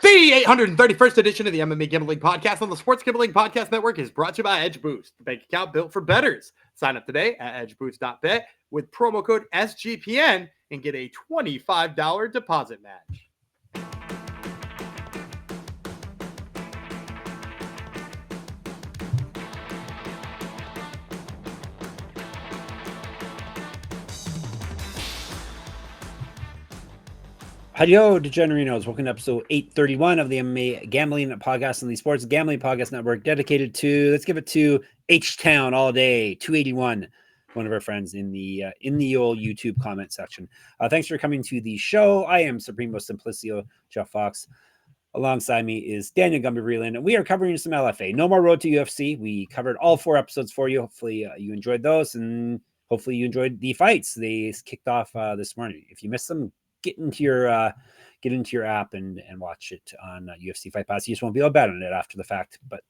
The 831st edition of the MMA Gambling Podcast on the Sports Gambling Podcast Network is brought to you by Edge Boost, the bank account built for bettors. Sign up today at edgeboost.bet with promo code SGPN and get a $25 deposit match. Hello, Degenerinos. Welcome to episode 831 of the MMA Gambling Podcast on the Sports Gambling Podcast Network, dedicated to, let's give it to H-Town all day, 281, one of our friends in the old YouTube comment section. Thanks for coming to the show. I am Supremo Simplicio, Jeff Fox. Alongside me is Daniel Gumby, and we are covering some LFA. No more Road to UFC. We covered all 4 episodes for you. Hopefully you enjoyed those, and hopefully you enjoyed the fights. They kicked off this morning. If you missed them, get into your app and watch it on UFC Fight Pass. You just won't be able to bet on it after the fact, but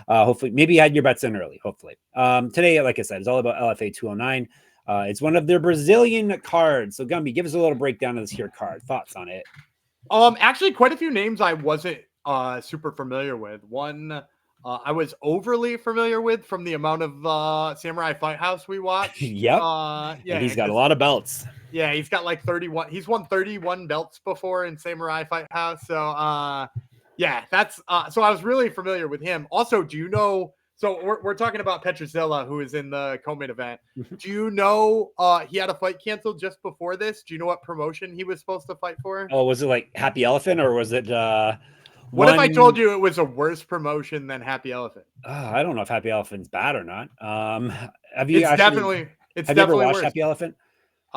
hopefully maybe you had your bets in early. Hopefully today, like I said, it's all about LFA 209. It's one of their Brazilian cards. So Gumby, give us a little breakdown of this here card. Thoughts on it? Actually, quite a few names I wasn't super familiar with. One I was overly familiar with from the amount of Samurai Fight House we watched. Yep. Yeah, and he's got a lot of belts. Yeah, he's got like 31. He's won 31 belts before in Samurai Fight House. So, yeah, that's so I was really familiar with him. Also, do you know? So we're talking about Petruzzella, who is in the co-main event. Do you know he had a fight canceled just before this? Do you know what promotion he was supposed to fight for? Oh, was it like Happy Elephant, or was it? What if I told you it was a worse promotion than Happy Elephant? I don't know if Happy Elephant's bad or not. Have you It's definitely ever watched worse. Happy Elephant?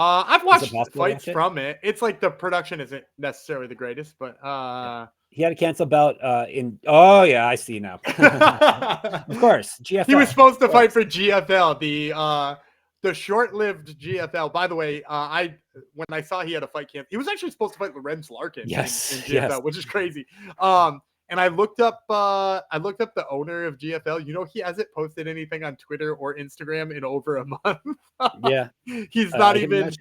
I've watched fights from it. It's like the production isn't necessarily the greatest, but he had a cancel bout in. Oh yeah, I see now. Of course, GFL. He was supposed to fight for GFL, the short-lived GFL. By the way, when I saw he had a fight cancel, he was actually supposed to fight Lorenz Larkin in GFL, which is crazy. And I looked up the owner of GFL. You know, he hasn't posted anything on Twitter or Instagram in over a month. Yeah. He's not even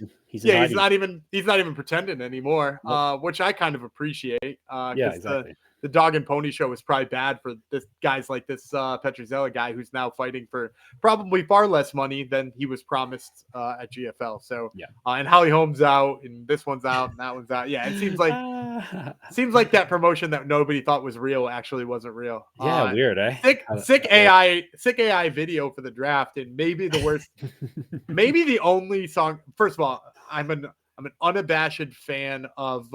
pretending anymore. Nope. Which I kind of appreciate. Yeah, exactly. The dog and pony show was probably bad for this guys like this Petruzzella guy who's now fighting for probably far less money than he was promised at GFL. So yeah, and Holly Holm's out, and this one's out, and that one's out. Yeah, it seems like that promotion that nobody thought was real actually wasn't real. Yeah, weird, eh? Sick AI video for the draft, and maybe the worst, maybe the only song. First of all, I'm an unabashed fan of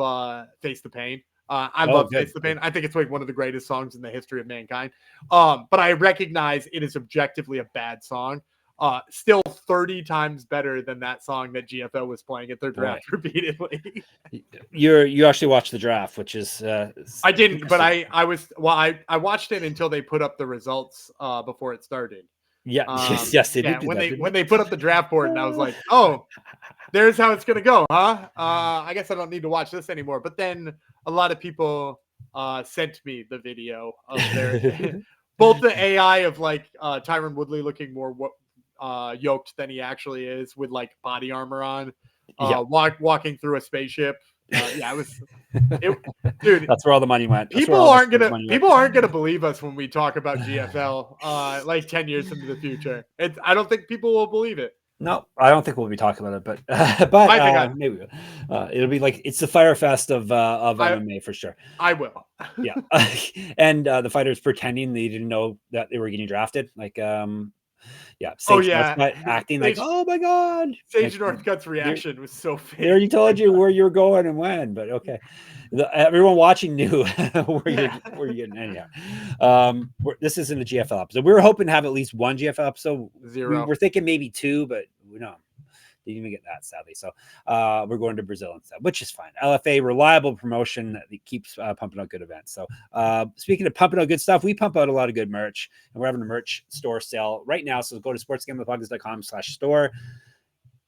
Face the Pain. I love Face the Pain. I think it's like one of the greatest songs in the history of mankind. But I recognize it is objectively a bad song. Still 30 times better than that song that GFL was playing at their draft repeatedly. You actually watched the draft, which is I didn't, but I watched it until they put up the results before it started. Yeah, yes, they did. When they put up the draft board, and I was like, oh, there's how it's gonna go, huh? I guess I don't need to watch this anymore. But then a lot of people sent me the video of their both the AI of like Tyron Woodley looking more yoked than he actually is with like body armor on, walking through a spaceship. Yeah, dude. That's where all the money went. People aren't gonna believe us when we talk about GFL like 10 years into the future. I don't think people will believe it. No, I don't think we'll be talking about it, but maybe it'll be like it's the Fire Fest of MMA for sure. I will. Yeah, and the fighters pretending they didn't know that they were getting drafted, like Sage acting like, oh my god. Sage Northcutt's reaction was so fake. They already told you where you were going and when, but okay. Everyone watching knew where you're getting anyhow. This isn't a GFL episode. We were hoping to have at least one GFL episode. 0. We're thinking maybe 2, but we don't. Didn't even get that, sadly. So we're going to Brazil instead, which is fine. LFA, reliable promotion that keeps pumping out good events. So speaking of pumping out good stuff, we pump out a lot of good merch, and we're having a merch store sale right now. So go to sportsgamblingpodcast.com/store.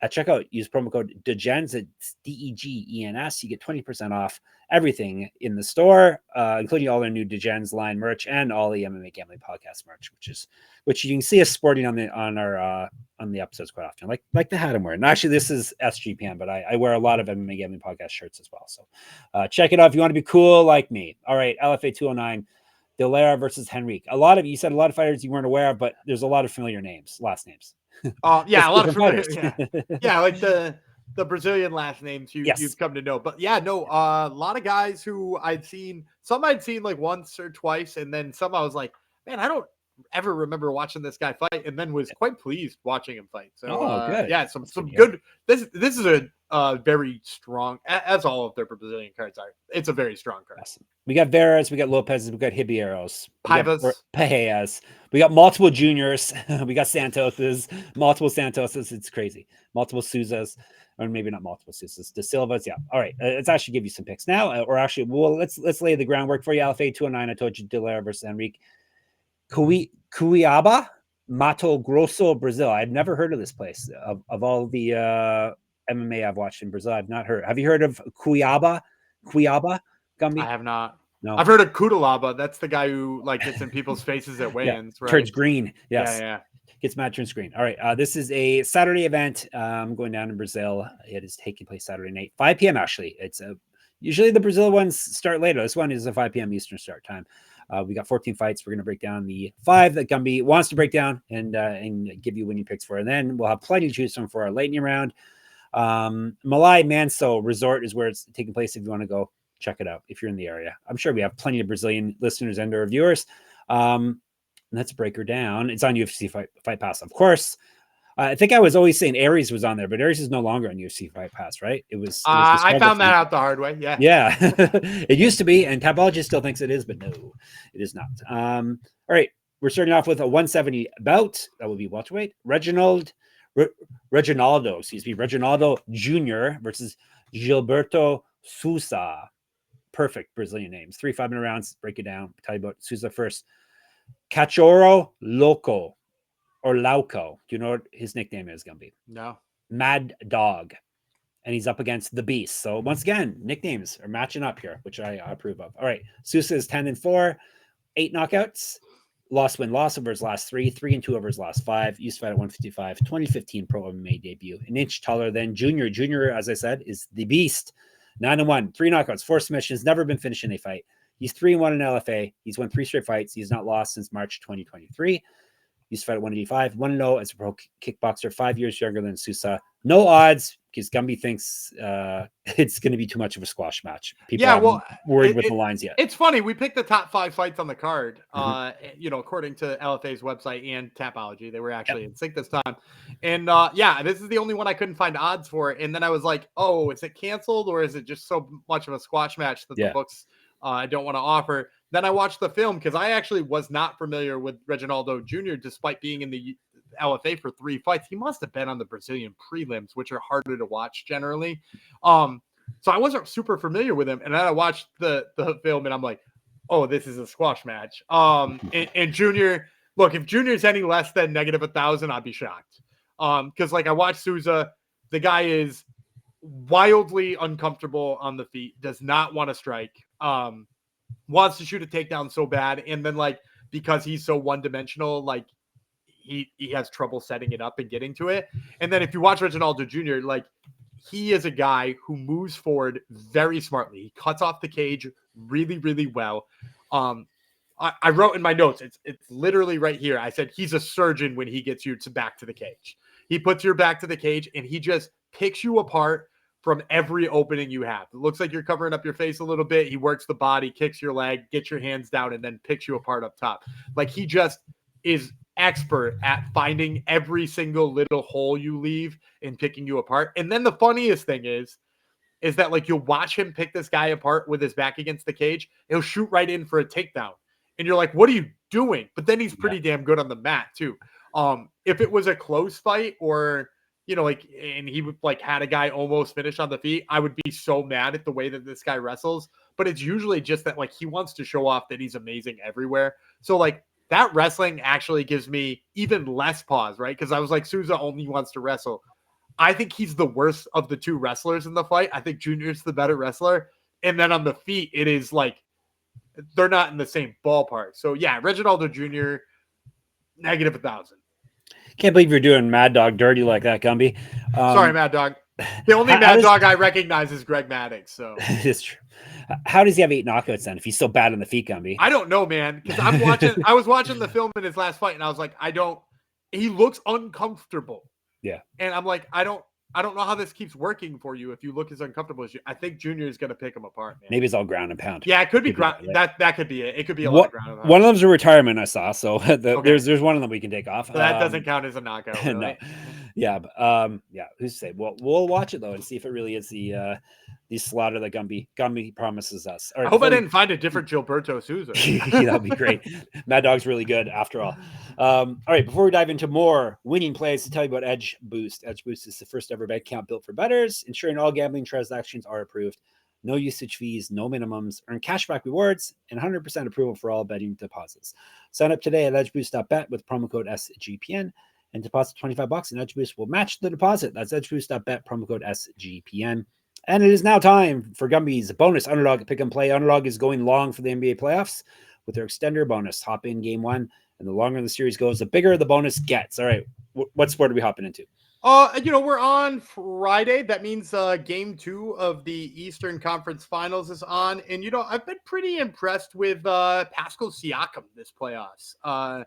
At checkout, use promo code DEGENS. It's DEGENS. You get 20% off everything in the store, including all their new DEGENS line merch and all the MMA Gambling Podcast merch, which you can see us sporting on the episodes quite often, like the hat I'm wearing. Actually, this is SGPN, but I wear a lot of MMA Gambling Podcast shirts as well. So check it out if you want to be cool like me. All right, LFA 209. Lara versus Henrique. You said a lot of fighters you weren't aware of, but there's a lot of familiar last names. Yeah, a lot of fighters. yeah, like the Brazilian last names you've come to know. But yeah, no, a lot of guys who I'd seen like once or twice, and then some I was like, man, I don't ever remember watching this guy fight, and then was quite pleased watching him fight. So good. Yeah, some good. This is a very strong, as all of their Brazilian cards are. It's a very strong card. Awesome. We got Vieira's, we got Lopez's, we got Ribeiros, Paivas. We got multiple juniors, we got Santos's, multiple Santos's. It's crazy. Multiple Sousas, or maybe not multiple Sousas. De Silva's, yeah. All right, let's actually give you some picks now, or actually, let's lay the groundwork for you. LFA 209. I told you Lara versus Henrique. Cuiaba, Mato Grosso, Brazil. I've never heard of this place. Of all the MMA I've watched in Brazil, I've not heard. Have you heard of Cuiaba? Gumby? I have not. No. I've heard of Kudalaba. That's the guy who like gets in people's faces at weigh-ins, right? Turns green. Yes. Yeah. Gets mad, turns green. All right. This is a Saturday event. Going down in Brazil. It is taking place Saturday night, 5 p.m. Actually, it's usually the Brazil ones start later. This one is a 5 p.m. Eastern start time. We got 14 fights. We're going to break down the 5 that Gumby wants to break down and give you winning picks for. And then we'll have plenty to choose from for our lightning round. Malai Manso Resort is where it's taking place. If you want to go check it out, if you're in the area, I'm sure we have plenty of Brazilian listeners and or viewers. Let's break her down. It's on UFC Fight Pass, of course. I think I was always saying Aries was on there, but Aries is no longer on UFC Fight Pass, right? It was I found that out the hard way. Yeah. It used to be, and Tapology still thinks it is, but no, it is not. All right, we're starting off with a 170 bout. That will be welterweight. Reginaldo Jr. versus Gilberto Sousa. Perfect Brazilian names. 3 5-minute rounds. Break it down. Tell you about Sousa first. Cachorro Loco or Lauco. Do you know what his nickname is, Gumby? No. Mad Dog. And he's up against the Beast. So once again, nicknames are matching up here, which I approve of. All right. Sousa is 10-4, 8 knockouts. Loss over his last 3, 3-2 over his last 5. Used to fight at 155, 2015 pro MMA debut. An inch taller than Junior. Junior, as I said, is the Beast. 9-1, 3 knockouts, 4 submissions, never been finished in a fight. He's 3-1 in LFA. He's won 3 straight fights. He's not lost since March 2023. Used to fight at 185, 1-0 as a pro kickboxer, 5 years younger than Sousa. No odds because Gumby thinks it's going to be too much of a squash match. People are worried with the lines yet. It's funny. We picked the top 5 fights on the card, according to LFA's website and Tapology. They were actually in sync this time. And this is the only one I couldn't find odds for. And then I was like, oh, is it canceled or is it just so much of a squash match that the books I don't want to offer? Then I watched the film because I actually was not familiar with Reginaldo Jr. despite being in the LFA for 3 fights. He must have been on the Brazilian prelims, which are harder to watch generally. So I wasn't super familiar with him. And then I watched the film and I'm like, oh, this is a squash match. And Junior, look, if Junior's any less than -1,000, I'd be shocked. Because like I watched Sousa, the guy is wildly uncomfortable on the feet, does not want to strike, wants to shoot a takedown so bad. And then like, because he's so one-dimensional, like he has trouble setting it up and getting to it. And then if you watch Reginaldo Jr., like he is a guy who moves forward very smartly. He cuts off the cage really, really well. I wrote in my notes, it's literally right here. I said, he's a surgeon when he gets you back to the cage. He puts your back to the cage and he just picks you apart from every opening you have. It looks like you're covering up your face a little bit. He works the body, kicks your leg, gets your hands down, and then picks you apart up top. Like he just is expert at finding every single little hole you leave and picking you apart. And then the funniest thing is that like you'll watch him pick this guy apart with his back against the cage. He'll shoot right in for a takedown. And you're like, what are you doing? But then he's pretty damn good on the mat too. If it was a close fight or, and he would like had a guy almost finish on the feet, I would be so mad at the way that this guy wrestles. But it's usually just that like he wants to show off that he's amazing everywhere. So like that wrestling actually gives me even less pause, right? Because I was like, Sousa only wants to wrestle. I think he's the worst of the two wrestlers in the fight. I think Junior's the better wrestler. And then on the feet, it is like they're not in the same ballpark. So yeah, Reginaldo Jr. -1,000. Can't believe you're doing Mad Dog dirty like that, Gumby. Sorry, Mad Dog. The only Mad Dog I recognize is Greg Maddox. So it's true. How does he have 8 knockouts then if he's so bad on the feet, Gumby? I don't know, man. Because I was watching the film in his last fight, and I was like, he looks uncomfortable. Yeah. And I'm like, I don't know how this keeps working for you if you look as uncomfortable as you. I think Junior is going to pick him apart, man. Maybe it's all ground and pound. Yeah, it could be ground. That could be it. It could be a lot of ground and pound. One of them's a retirement I saw, so there's one of them we can take off. So that doesn't count as a knockout, really. No. Yeah, but, yeah. Who's to say? Well, we'll watch it though and see if it really is the slaughter that Gumby promises us. Right, I hope I didn't find a different Gilberto Sousa. That'd be great. Mad Dog's really good after all. All right, before we dive into more winning plays, to tell you about Edge Boost. Edge Boost is the first ever bet account built for bettors, ensuring all gambling transactions are approved. No usage fees, no minimums, earn cashback rewards, and 100% approval for all betting deposits. Sign up today at edgeboost.bet with promo code SGPN and deposit $25, and Edge Boost will match the deposit. That's edgeboost.bet, promo code SGPN. And it is now time for Gumby's bonus underdog pick and play. Underdog is going long for the NBA playoffs with their extender bonus. Hop in game 1, and the longer the series goes, the bigger the bonus gets. All right, what sport are we hopping into? We're on Friday. That means game 2 of the Eastern Conference Finals is on. And, I've been pretty impressed with Pascal Siakam this playoffs.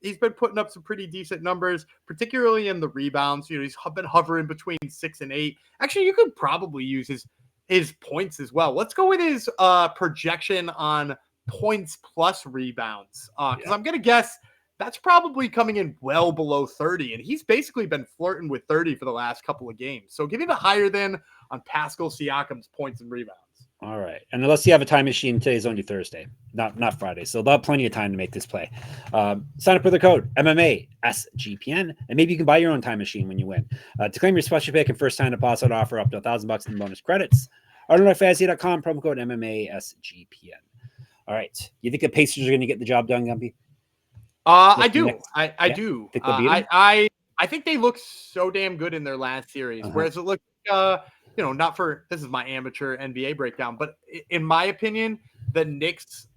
He's been putting up some pretty decent numbers, particularly in the rebounds. He's been hovering between 6 and 8. Actually, you could probably use his points as well. Let's go with his projection on points plus rebounds. Because I'm going to guess that's probably coming in well below 30. And he's basically been flirting with 30 for the last couple of games. So give me the higher than on Pascal Siakam's points and rebounds. All right. And unless you have a time machine, today's only Thursday, not Friday. So they'll have plenty of time to make this play. Sign up with the code MMA SGPN, and maybe you can buy your own time machine when you win. To claim your special pick and first time deposit offer up to $1,000 in bonus credits, underdogfantasy.com, promo code MMA SGPN. All right. You think the Pacers are going to get the job done, Gumpy? I do. I do. Think they'll beat them? I think they look so damn good in their last series, whereas it looked not for, this is my amateur NBA breakdown, but in my opinion, the Knicks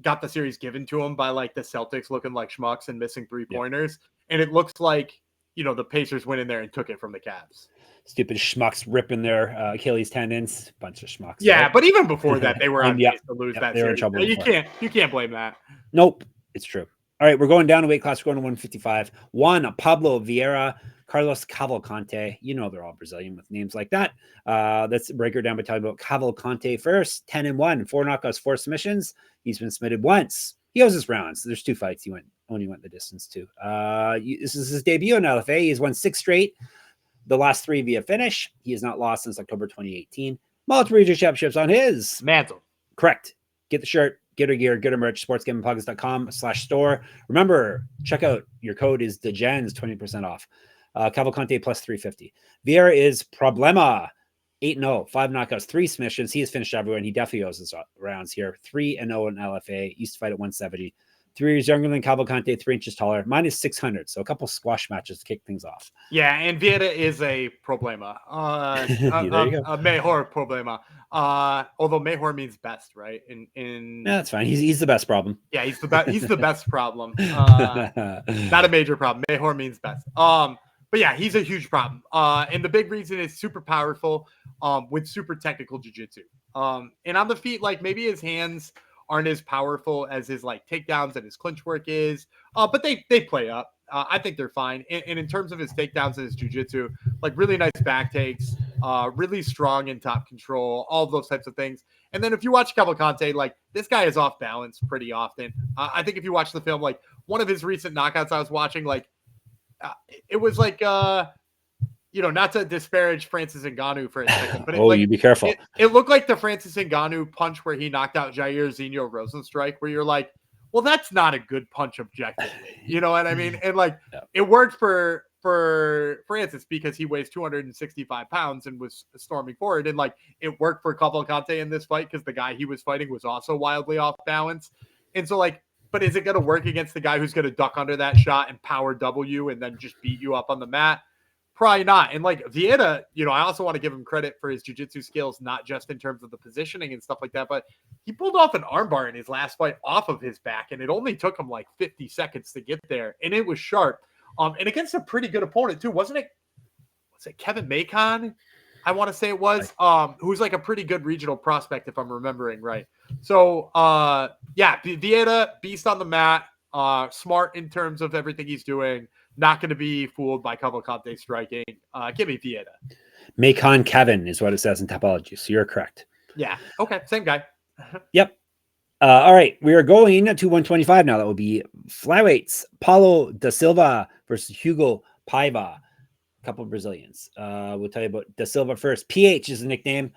got the series given to them by the Celtics looking like schmucks and missing 3-pointers. And it looks like, the Pacers went in there and took it from the Cavs. Stupid schmucks ripping their Achilles tendons, bunch of schmucks. Yeah. Right? But even before that, they were on pace to lose that they series. Were in trouble you can't blame that. Nope. It's true. All right. We're going down a weight class. We're going to 155. Juan, Pablo, Vieira, Carlos Cavalcante. They're all Brazilian with names like that. Let's break her down by talking about Cavalcante first. 10-1, 4 knockouts, 4 submissions. He's been submitted once. He owes his rounds. There's 2 fights he only went the distance to. This is his debut in LFA. He's won 6 straight. The last 3 via finish. He has not lost since October 2018. Multiple regional championships on his mantle. Correct. Get the shirt. Get her gear, get her merch, sportsgamblingpockets.com/store. Remember, check out, your code is DEGENS, 20% off. Cavalcante plus 350. Vieira is Problema, 8-0, 5 knockouts, 3 submissions. He has finished everywhere, and he definitely owes his rounds here. 3-0 in LFA. Used to fight at 170. 3 years younger than Cavalcante, 3 inches taller. Mine is 600, so a couple squash matches to kick things off. Yeah, and Vieira is a Problema. A mejor Problema. Although mejor means best, right? Yeah, that's fine. He's the best problem. Yeah, he's the best. He's the best problem. Not a major problem. Mejor means best. But yeah, he's a huge problem. And the big reason is super powerful, with super technical jiu-jitsu. And on the feet, maybe his hands aren't as powerful as his takedowns and his clinch work is. But they play up. I think they're fine. And in terms of his takedowns and his jiu-jitsu, really nice back takes, really strong in top control, all of those types of things. And then if you watch Cavalcante, this guy is off balance pretty often. I think if you watch the film, one of his recent knockouts I was watching, it was not to disparage Francis Ngannou for a second, but you be careful. It looked like the Francis Ngannou punch where he knocked out Jair Zinho Rosenstrike, where you're like, well, that's not a good punch objectively. You know what I mean? And it worked for Francis because he weighs 265 pounds and was storming forward. And it worked for Cavalcante in this fight because the guy he was fighting was also wildly off balance. And so but is it going to work against the guy who's going to duck under that shot and power W and then just beat you up on the mat? Probably not. And like Vieira, I also want to give him credit for his jiu-jitsu skills, not just in terms of the positioning and stuff like that, but he pulled off an armbar in his last fight off of his back, and it only took him like 50 seconds to get there, and it was sharp. And against a pretty good opponent too, wasn't it? Was it Kevin Macon? I want to say it was, who's like a pretty good regional prospect, if I'm remembering right. So, Vieira, beast on the mat, smart in terms of everything he's doing. Not going to be fooled by Cavalcante striking. Give me Vieira. Macon Kevin is what it says in Topology, so you're correct. Yeah. Okay. Same guy. Yep. All right. We are going to 125 now. That will be flyweights. Paulo da Silva versus Hugo Paiva. A couple of Brazilians. We'll tell you about da Silva first. PH is the nickname.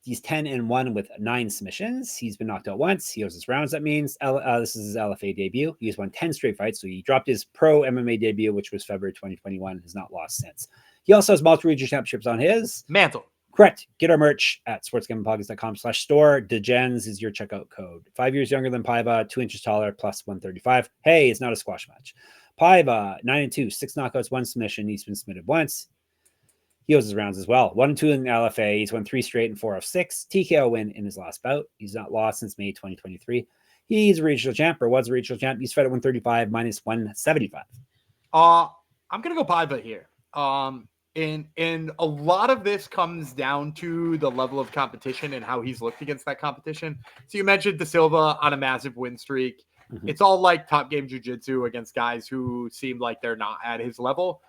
He's 10-1 with 9 submissions. He's been knocked out once. He owes his rounds. That means this is his LFA debut. He's won 10 straight fights. So he dropped his pro MMA debut, which was February 2021. Has not lost since. He also has multiple regional championships on his mantle. Correct. Get our merch at sportsgamblingpodcast.com/store. Degens is your checkout code. 5 years younger than Paiva, 2 inches taller, plus 135. Hey, it's not a squash match. Paiva, 9-2, 6 knockouts, 1 submission. He's been submitted once. He owes his rounds as well. 1-2 in the LFA. He's won 3 straight and 4 of 6. TKO win in his last bout. He's not lost since May 2023. He's a regional champ, or was a regional champ. He's fed at 135 minus 175. I'm gonna go Paiva here. And a lot of this comes down to the level of competition and how he's looked against that competition. So you mentioned da Silva on a massive win streak. Mm-hmm. It's all like top game jiu-jitsu against guys who seem like they're not at his level.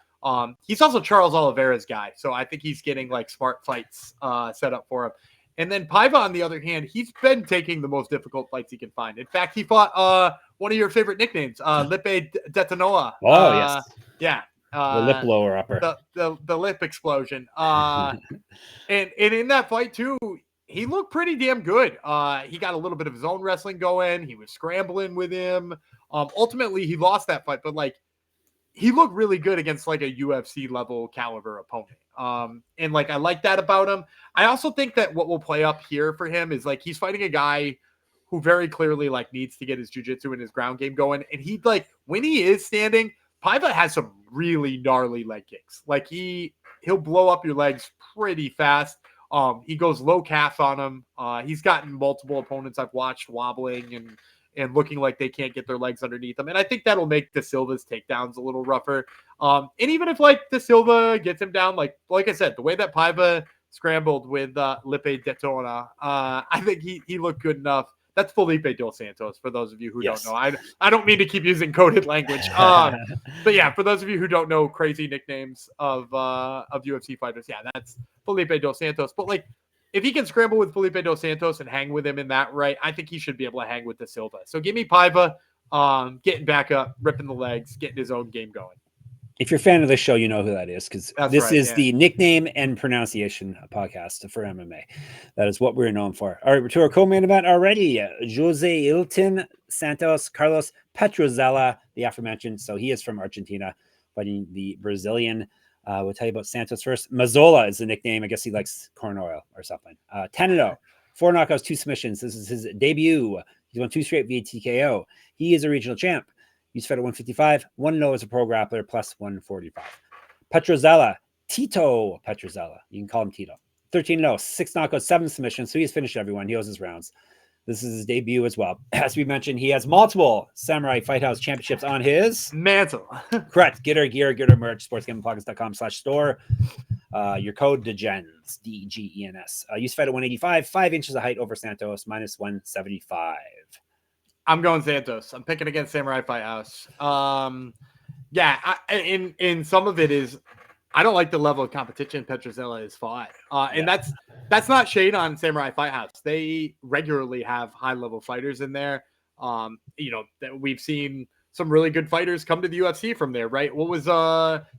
He's also Charles Oliveira's guy, so I think he's getting like smart fights set up for him. And then Paiva, on the other hand, he's been taking the most difficult fights he can find. In fact, he fought one of your favorite nicknames, Ep831. Oh, yes. Yeah. The lip blower upper. The lip explosion. And in that fight, too, he looked pretty damn good. He got a little bit of his own wrestling going. He was scrambling with him. Ultimately, he lost that fight, but like, he looked really good against like a UFC level caliber opponent. And like, I like that about him. I also think that what will play up here for him is like, he's fighting a guy who very clearly like needs to get his jiu-jitsu and his ground game going. And he like, when he is standing, Paiva has some really gnarly leg kicks. Like he'll blow up your legs pretty fast. He goes low calf on him. He's gotten multiple opponents I've watched wobbling and looking like they can't get their legs underneath them. And I think that'll make da Silva's takedowns a little rougher. And even if like da Silva gets him down, like I said, the way that Paiva scrambled with Ep831, I think he looked good enough. That's Felipe Dos Santos, for those of you who don't know. I don't mean to keep using coded language. But yeah, for those of you who don't know crazy nicknames of UFC fighters, yeah, that's Felipe Dos Santos. But like, if he can scramble with Felipe Dos Santos and hang with him in that right, I think he should be able to hang with da Silva. So give me Paiva, getting back up, ripping the legs, getting his own game going. If you're a fan of this show, you know who that is, because this is the nickname and pronunciation podcast for MMA. That is what we're known for. All right, we're to our co-main event already. Joseilton Santos, Carlos Petruzzella, the aforementioned. So he is from Argentina, fighting the Brazilian. We'll tell you about Santos first. Mazzola is the nickname. I guess he likes corn oil or something. 10-0, 4 knockouts, 2 submissions. This is his debut. He's won 2 straight via TKO. He is a regional champ. He's fed at 155, 1-0 as a pro grappler, plus 145. Petruzzella, Tito Petruzzella. You can call him Tito. 13-0, 6 knockouts, 7 submissions. So he's finished everyone. He owes his rounds. This is his debut as well. As we mentioned, he has multiple Samurai Fight House championships on his mantle. Correct. Get our gear, get our merch, sportsgamblingpodcast.com/store. Your code DEGENS, DGENS. He's fed at 185, 5 inches of height over Santos, minus 175. I'm going Santos. I'm picking against Samurai Fight House. In some of it is I don't like the level of competition Petruzzella has fought. And that's not shade on Samurai Fight House. They regularly have high level fighters in there. We've seen some really good fighters come to the UFC from there, right? What was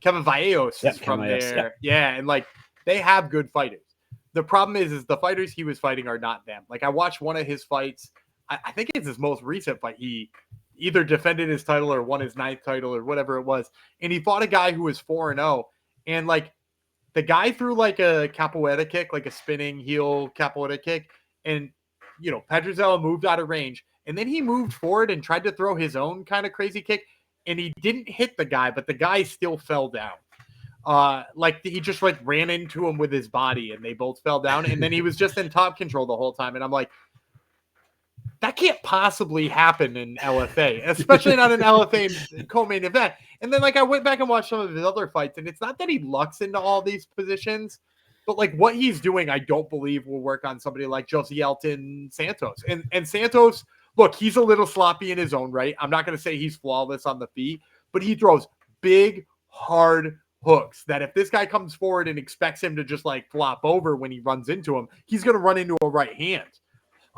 Kevin Vieira from there? Yeah, and like they have good fighters. The problem is the fighters he was fighting are not them. Like I watched one of his fights. I think it's his most recent fight. He either defended his title or won his 9th title or whatever it was. And he fought a guy who was 4-0. And like the guy threw like a capoeira kick, like a spinning heel capoeira kick. And, Petruzzella moved out of range. And then he moved forward and tried to throw his own kind of crazy kick. And he didn't hit the guy, but the guy still fell down. Like he just like ran into him with his body and they both fell down. And then he was just in top control the whole time. And I'm like, that can't possibly happen in LFA, especially not an LFA co-main event. And then like I went back and watched some of his other fights, and it's not that he lucks into all these positions, but like what he's doing, I don't believe will work on somebody like Joseilton Santos. And Santos, look, he's a little sloppy in his own right. I'm not going to say he's flawless on the feet, but he throws big, hard hooks that if this guy comes forward and expects him to just like flop over when he runs into him, he's going to run into a right hand.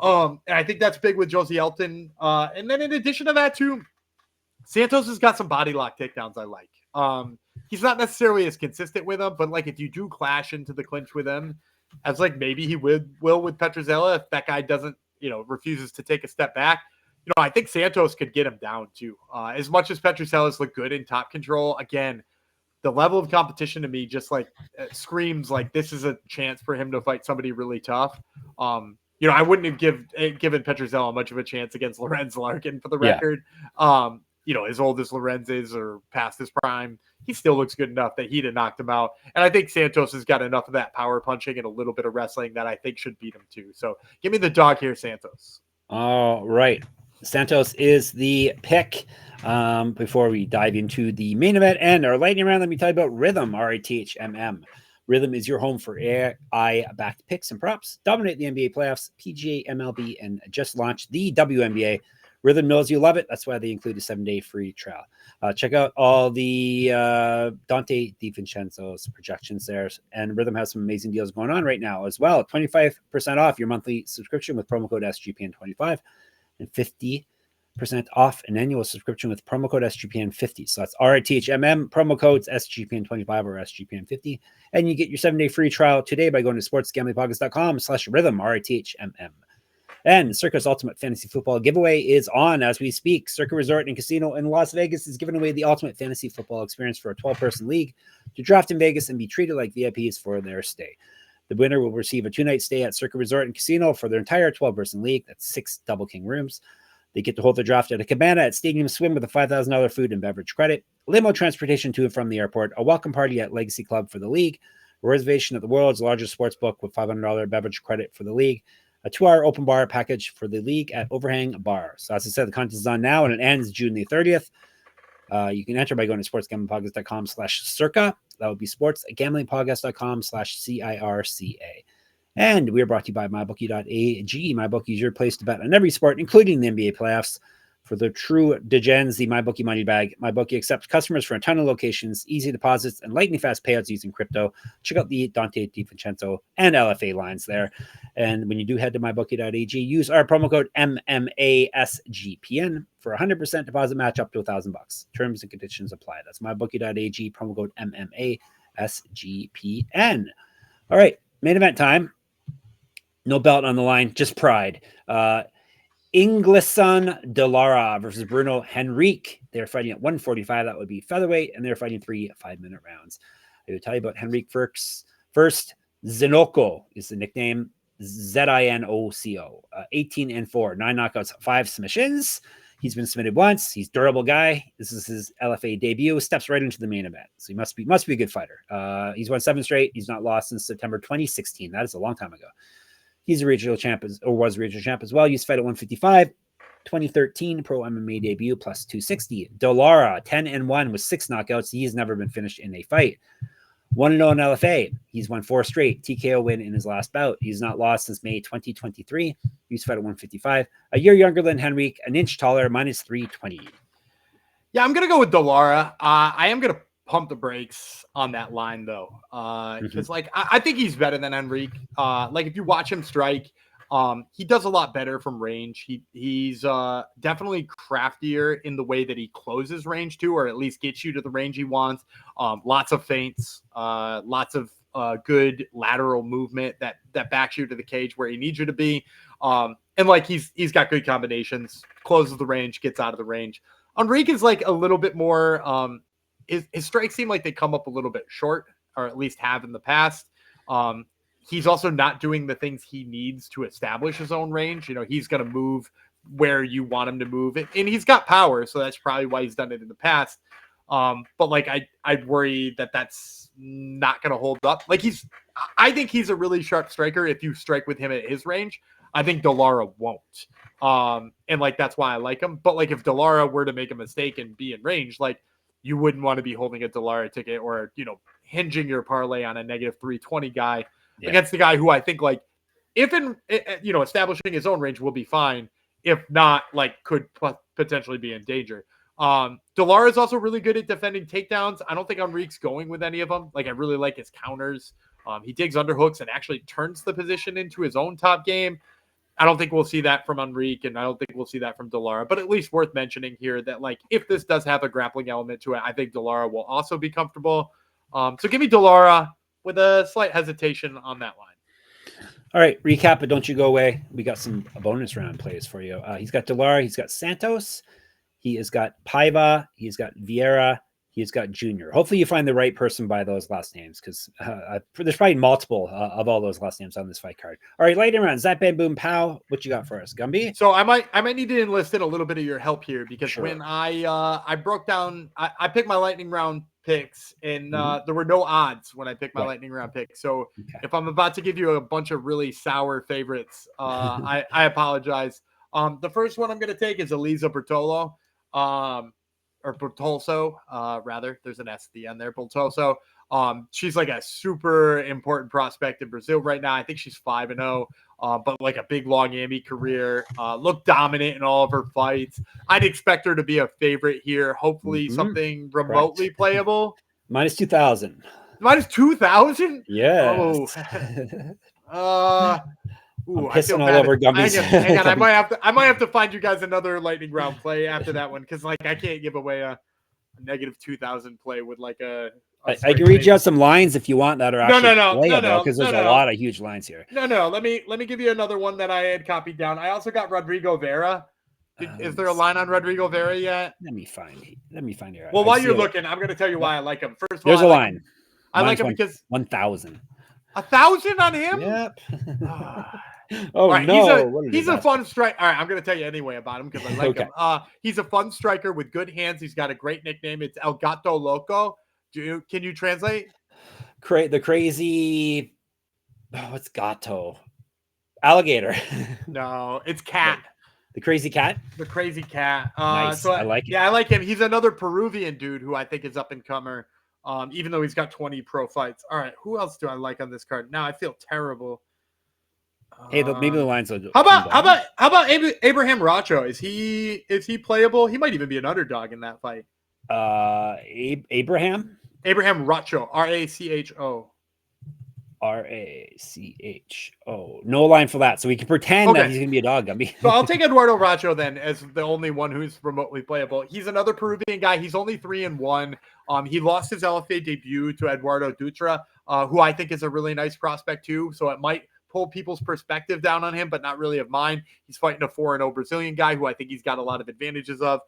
And I think that's big with Joseilton. And then in addition to that too, Santos has got some body lock takedowns I like. He's not necessarily as consistent with them, but like if you do clash into the clinch with him, as like maybe he will with Petruzzella, if that guy doesn't, refuses to take a step back, I think Santos could get him down too. As much as Petruzella's look good in top control, again, the level of competition to me just like screams like this is a chance for him to fight somebody really tough. I wouldn't have given Petruzzella much of a chance against Lorenz Larkin for the record. As old as Lorenz is or past his prime, he still looks good enough that he'd have knocked him out. And I think Santos has got enough of that power punching and a little bit of wrestling that I think should beat him too. So give me the dog here, Santos. All right. Santos is the pick. Before we dive into the main event and our lightning round, let me tell you about Rhythm, RITHMM. Rhythm is your home for AI-backed picks and props. Dominate the NBA playoffs, PGA, MLB, and just launched the WNBA. Rhythm knows you love it. That's why they include a 7-day free trial. Check out all the Dante DiVincenzo's projections there. And Rhythm has some amazing deals going on right now as well. 25% off your monthly subscription with promo code SGPN25 and 50% off an annual subscription with promo code SGPN50. So that's RITHMM, promo codes SGPN25 or SGPN50. And you get your 7-day free trial today by going to sportsgamblingpockets.com/rhythm, RITHMM. And Circa's Ultimate Fantasy Football giveaway is on as we speak. Circa Resort and Casino in Las Vegas is giving away the ultimate fantasy football experience for a 12-person league to draft in Vegas and be treated like VIPs for their stay. The winner will receive a 2-night stay at Circa Resort and Casino for their entire 12-person league. That's 6 Double King rooms. They get to hold their draft at a cabana at Stadium Swim with a $5,000 food and beverage credit, limo transportation to and from the airport, a welcome party at Legacy Club for the league, a reservation at the world's largest sports book with $500 beverage credit for the league, a 2-hour open bar package for the league at Overhang Bar. So as I said, the contest is on now and it ends June the 30th. You can enter by going to sportsgamblingpockets.com/circa. That would be sportsgamblingpockets.com/CIRCA. And we are brought to you by MyBookie.ag. MyBookie is your place to bet on every sport, including the NBA playoffs. For the true degens, the MyBookie money bag. MyBookie accepts customers from a ton of locations, easy deposits, and lightning fast payouts using crypto. Check out the Dante DiVincenzo and LFA lines there. And when you do head to MyBookie.ag, use our promo code MMASGPN for 100% deposit match up to $1,000. Terms and conditions apply. That's MyBookie.ag, promo code MMASGPN. All right, main event time. No belt on the line, just pride. Inglesson de Lara versus Bruno Henrique. They're fighting at 145. That would be featherweight, and they're fighting 3 5-minute rounds. I will tell you about Henrique first. Zinoco is the nickname. Zinoco. 18-4, 9 knockouts, 5 submissions. He's been submitted once. He's a durable guy. This is his LFA debut. Steps right into the main event. So he must be a good fighter. He's won 7 straight. He's not lost since September 2016. That is a long time ago. He's a regional champ was a regional champ as well. Used to fight at 155. 2013 pro MMA debut plus 260. De Lara 10-1 with 6 knockouts. He has never been finished in a fight. 1-0 in LFA. He's won 4 straight. TKO win in his last bout. He's not lost since May 2023. Used to fight at 155. A year younger than Henrique, an inch taller, minus 320. Yeah, I'm gonna go with De Lara. I am gonna pump the brakes on that line though, because like I think he's better than Henrique. Like if you watch him strike, he does a lot better from range. He's definitely craftier in the way that he closes range too, or at least gets you to the range he wants. Lots of feints, lots of good lateral movement that backs you to the cage where he needs you to be. And like he's got good combinations, closes the range, gets out of the range. Henrique is like a little bit more. His strikes seem like they come up a little bit short, or at least have in the past. He's also not doing the things he needs to establish his own range. He's going to move where you want him to move. And he's got power, so that's probably why he's done it in the past. But like I'd worry that that's not going to hold up. Like I think he's a really sharp striker if you strike with him at his range. I think Lara won't. And like that's why I like him. But like if Lara were to make a mistake and be in range, like you wouldn't want to be holding a Lara ticket or hinging your parlay on a negative 320 guy against the guy who I think like if in establishing his own range will be fine. If not, like could potentially be in danger. Lara is also really good at defending takedowns. I don't think Henrique's going with any of them. Like I really like his counters. He digs underhooks and actually turns the position into his own top game. I don't think we'll see that from Henrique, and I don't think we'll see that from Lara. But at least worth mentioning here that like if this does have a grappling element to it, I think Lara will also be comfortable. So give me Lara with a slight hesitation on that line. All right, recap, but don't you go away. We got some bonus round plays for you. He's got Lara, he's got Santos, he has got Paiva, he's got Vieira, he's got Junior. Hopefully you find the right person by those last names because there's probably multiple of all those last names on this fight card. All right, lightning round. Zap, bam, boom, pow. What you got for us, Gumby? So I might need to enlist in a little bit of your help here because when I broke down, I picked my lightning round picks and there were no odds when I picked my lightning round picks. So if I'm about to give you a bunch of really sour favorites, I apologize. The first one I'm going to take is Elisa Bertolo. Or Bertolso, rather. There's an S at the end there. Bertolso. She's like a super important prospect in Brazil right now. I think she's 5-0, but like a big long AMI career. Looked dominant in all of her fights. I'd expect her to be a favorite here. Hopefully something remotely playable. Minus 2,000. Minus 2,000? Yes. Oh. I'm pissing all over Gumby's. Hang on. I might have to find you guys another lightning round play after that one because like I can't give away a negative 2,000 play with like a I can read you out some lines if you want that are actually playable because there's a lot of huge lines here. No. Let me give you another one that I had copied down. I also got Rodrigo Vera. Is there a line on Rodrigo Vera yet? Let me find it. Well, while you're looking, I'm going to tell you why I like him. First of all, there's a line. I like him because 1,000. 1,000 on him? Yep. Oh right, no! He's a fun striker. All right, I'm going to tell you anyway about him because I like him. He's a fun striker with good hands. He's got a great nickname. It's El Gato Loco. Can you translate? The crazy. Oh, it's Gato. Alligator. No, it's cat. The crazy cat. The crazy cat. Nice. So I like it. Yeah, I like him. He's another Peruvian dude who I think is up and comer. Even though he's got 20 pro fights. All right, who else do I like on this card? Now I feel terrible. Hey, maybe the lines will. How about Abraham Racho? Is he playable? He might even be an underdog in that fight. Abraham Racho, Racho. Racho. No line for that, so we can pretend that he's gonna be a dog. So I'll take Eduardo Racho then as the only one who's remotely playable. He's another Peruvian guy. He's only 3-1. He lost his LFA debut to Eduardo Dutra, who I think is a really nice prospect too. So it might pull people's perspective down on him, but not really of mine. He's fighting a 4-0 Brazilian guy who I think he's got a lot of advantages of.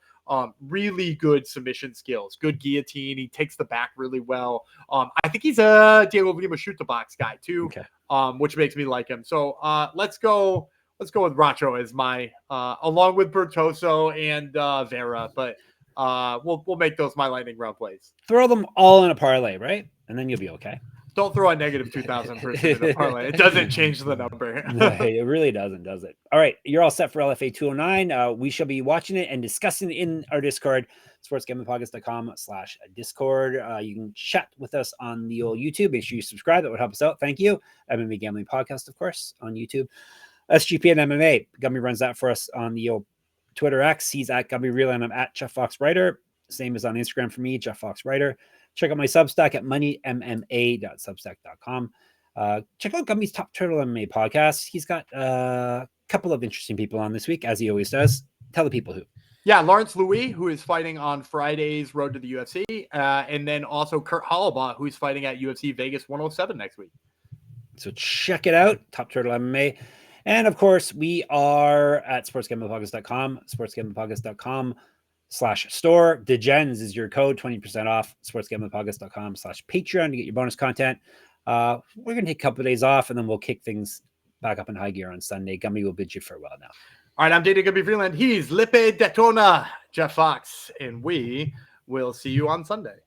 Really good submission skills, good guillotine. He takes the back really well. I think he's a Diego Lima shoot the box guy too, which makes me like him. So let's go with Racho as my along with Bertoso and Vera, but we'll make those my lightning round plays. Throw them all in a parlay, right? And then you'll be okay. Don't throw a negative 2,000 person in a parlay. It doesn't change the number. No, it really doesn't, does it? All right, you're all set for LFA 209. We shall be watching it and discussing it in our Discord, sportsgamblingpodcast.com/Discord. You can chat with us on the old YouTube. Make sure you subscribe. That would help us out. Thank you. MMA Gambling Podcast, of course, on YouTube. SGPN MMA. Gumby runs that for us on the old Twitter X. He's at Gumby Real, and I'm at Jeff Fox Writer. Same as on Instagram for me, Jeff Fox Writer. Check out my Substack at moneymma.substack.com. Check out Gumby's Top Turtle MMA podcast. He's got a couple of interesting people on this week, as he always does. Tell the people who. Yeah, Lawrence Louis, who is fighting on Friday's Road to the UFC. And then also Kurt Hollabaugh, who's fighting at UFC Vegas 107 next week. So check it out, Top Turtle MMA. And of course, we are at sportsgamblingpodcast.com, sportsgamblingpodcast.com/store. Degens is your code, 20% off. sportsgamblingpodcast.com/Patreon to get your bonus content. We're going to take a couple of days off and then we'll kick things back up in high gear on Sunday. Gumby will bid you farewell now. All right, I'm dating Gumby Freeland. He's Lippe Detona, Jeff Fox, and we We'll see you on Sunday.